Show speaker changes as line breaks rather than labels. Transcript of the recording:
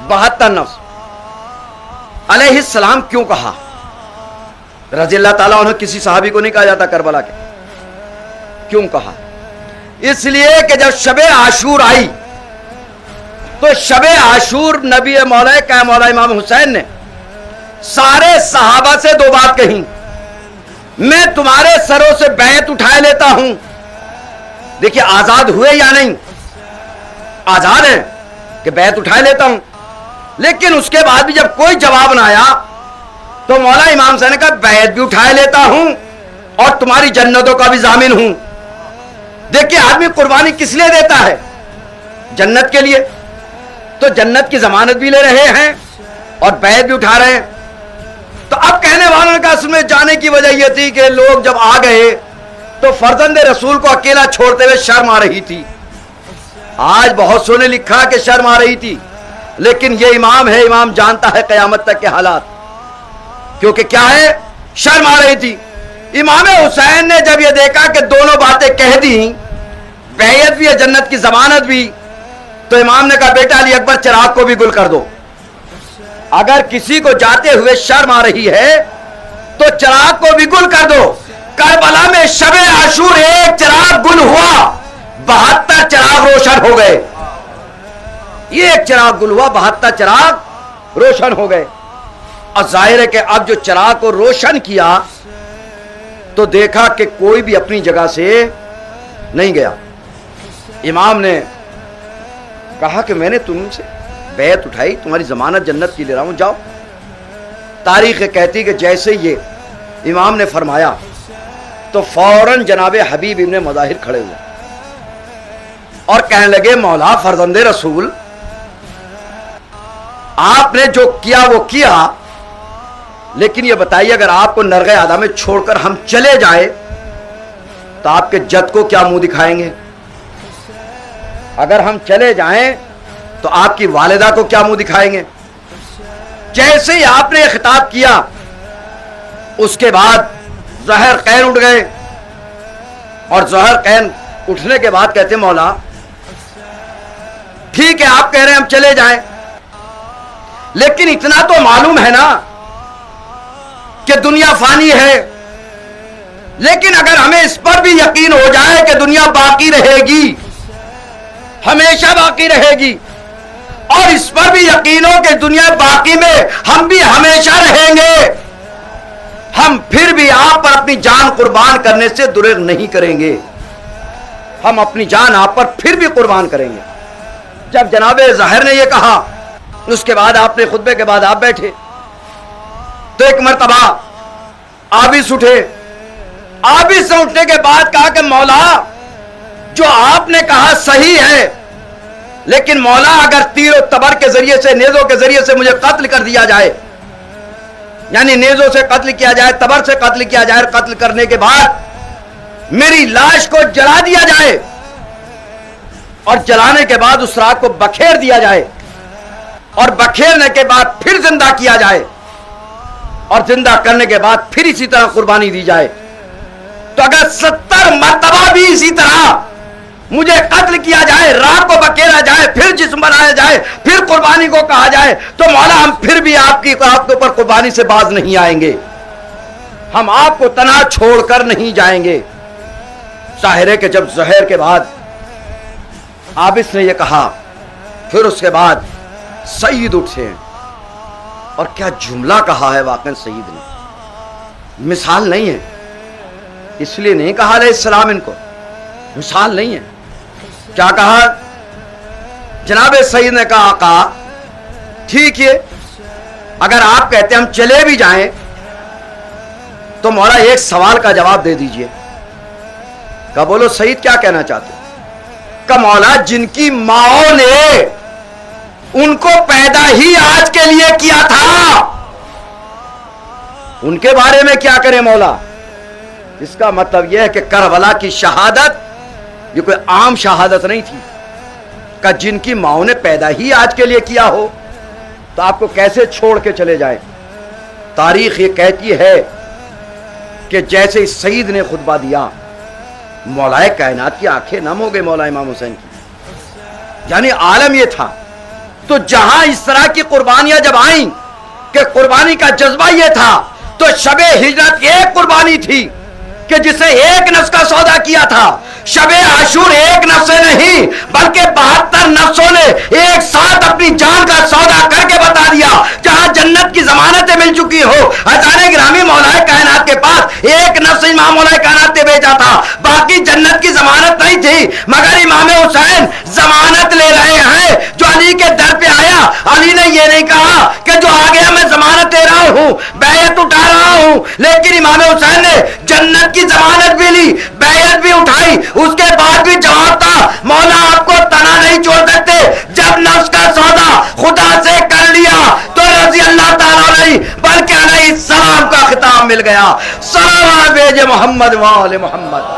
72 नफ्स अलैहिस्सलाम क्यों कहा? रज़ी अल्लाह ताला अन्हु किसी सहाबी को नहीं कहा जाता करबला के, क्यों कहा? इसलिए कि जब शबे आशूर आई तो शबे आशूर नबी मौला इमाम हुसैन ने सारे सहाबा से 2 बात कही, मैं तुम्हारे सरों से बैत उठाए लेता हूं। देखिए आजाद हुए या नहीं, आजाद है कि बैत उठाए लेता हूं, लेकिन उसके बाद भी जब कोई जवाब ना आया तो मौला इमाम हुसैन ने कहा बैत भी उठाए लेता हूं और तुम्हारी जन्नतों का भी जामिन हूं। देखिए आदमी कुर्बानी किस लिए देता है? जन्नत के लिए। तो जन्नत की जमानत भी ले रहे हैं और बैत भी उठा रहे हैं। तो अब कहने वालों ने कहा उसमें जाने की वजह यह थी कि लोग जब आ गए तो फर्जंद रसूल को अकेला छोड़ते हुए शर्म आ रही थी। आज बहुत सो ने लिखा कि शर्म आ रही थी, लेकिन ये इमाम है, इमाम जानता है क़यामत तक के हालात, क्योंकि क्या है, शर्म आ रही थी। इमाम हुसैन ने जब ये देखा कि दोनों बातें कह दी, बैयत भी है जन्नत की जमानत भी, तो इमाम ने कहा बेटा अली अकबर चिराग को भी गुल कर दो। अगर किसी को जाते हुए शर्म आ रही है तो चिराग को भी गुल कर दो। करबला में शबे आशूर एक चिराग गुल हुआ, 72 चिराग रोशन हो गए। एक चिराग गुल हुआ, 72 चिराग रोशन हो गए। और जाहिर है कि अब जो चिराग को रोशन किया तो देखा कि कोई भी अपनी जगह से नहीं गया। इमाम ने कहा कि मैंने तुमसे बैत उठाई, तुम्हारी जमानत जन्नत की ले रहा हूं, जाओ। तारीख कहती कि जैसे ये इमाम ने फरमाया तो फौरन जनाबे हबीब इब्ने मुज़ाहिर खड़े हुए और कहने लगे मौला फर्जंदे रसूल, आपने जो किया वो किया, लेकिन ये बताइए अगर आपको नरगे आदा में छोड़कर हम चले जाए तो आपके जद को क्या मुंह दिखाएंगे? अगर हम चले जाएं तो आपकी वालिदा को क्या मुंह दिखाएंगे? जैसे ही आपने ये खिताब किया उसके बाद ज़हर कैन उठ गए और ज़हर कैन उठने के बाद कहते मौला ठीक है आप कह रहे हैं हम चले जाएं, लेकिन इतना तो मालूम है ना कि दुनिया फानी है, लेकिन अगर हमें इस पर भी यकीन हो जाए कि दुनिया बाकी रहेगी, हमेशा बाकी रहेगी, और इस पर भी यकीन हो कि दुनिया बाकी में हम भी हमेशा रहेंगे, हम फिर भी आप पर अपनी जान कुर्बान करने से दुरेग नहीं करेंगे, हम अपनी जान आप पर फिर भी कुर्बान करेंगे। जब जनाबे ज़ाहिर ने यह कहा उसके बाद आपने खुतबे के बाद आप बैठे तो एक मर्तबा आबिस उठे। आबिस से उठने के बाद कहा कि मौला जो आपने कहा सही है, लेकिन मौला अगर तीर और तबर के जरिए से, नेज़ों के जरिए से मुझे कत्ल कर दिया जाए, यानी नेज़ों से कत्ल किया जाए, तबर से कत्ल किया जाए, कत्ल करने के बाद मेरी लाश को जला दिया जाए और जलाने के बाद उस राख को बखेर दिया जाए और बखेरने के बाद फिर जिंदा किया जाए और जिंदा करने के बाद फिर इसी तरह कुर्बानी दी जाए, तो अगर 70 मर्तबा भी इसी तरह मुझे कत्ल किया जाए, राख को बखेरा जाए, फिर जिस्म बनाया जाए, फिर कुर्बानी को कहा जाए, तो मौला हम फिर भी आपके ऊपर कुर्बानी से बाज नहीं आएंगे, हम आपको तना छोड़कर नहीं जाएंगे। जाहिर है कि जब ज़हर के बाद आबिस ने यह कहा, फिर उसके बाद सईद उठे और क्या जुमला कहा है वाकई सईद ने, मिसाल नहीं है, इसलिए नहीं कहा अलैहिस्सलाम, इनको मिसाल नहीं है। क्या कहा जनाबे सईद ने कहा आका ठीक है अगर आप कहते हम चले भी जाएं तो मौला एक सवाल का जवाब दे दीजिए। कहा बोलो सईद क्या कहना चाहते? कहा मौला जिनकी माओ ने उनको पैदा ही आज के लिए किया था, उनके बारे में क्या करें मौला? इसका मतलब यह है कि करबला की शहादत ये कोई आम शहादत नहीं थी, का जिनकी माओ ने पैदा ही आज के लिए किया हो तो आपको कैसे छोड़ के चले जाए। तारीख ये कहती है कि जैसे सईद ने खुतबा दिया, मौलाए कायनात की आंखें नम हो गई मौला इमाम हुसैन की, यानी आलम ये था تو جہاں اس طرح کی قربانیاں جب آئیں کہ قربانی کا جذبہ یہ تھا، تو شب ہجرت ایک قربانی تھی کہ جسے ایک نفس کا سودا کیا تھا. شب عاشور ایک نفس سے نہیں بلکہ 72 نفسوں نے ایک ساتھ اپنی جان کا سودا کر کے بتا دیا. جہاں جنت کی ضمانتیں مل چکی ہو، اذان گرامی مولا کائنات کے پاس ایک نفس امام مولا کائنات نے بھیجا تھا، باقی جنت کی ضمانت نہیں تھی، مگر امام حسین ضمانت لے رہے ہیں. جو علی کے در پہ آیا، علی نے یہ نہیں کہا کہ جو آ گیا میں ضمانت دے رہا ہوں، بیعت اٹھا رہا ہوں، لیکن امام حسین نے جنت کی ضمانت بھی لی، بیعت بھی اٹھائی. اس کے بعد بھی جواب تھا، مولا آپ کو تنا نہیں چھوڑ سکتے. جب نفس کا سودا خدا سے کر لیا تو رضی اللہ تعالیٰ نہیں بلکہ علیہ السلام کا خطاب مل گیا. صلوات بھیجے محمد و آل محمد.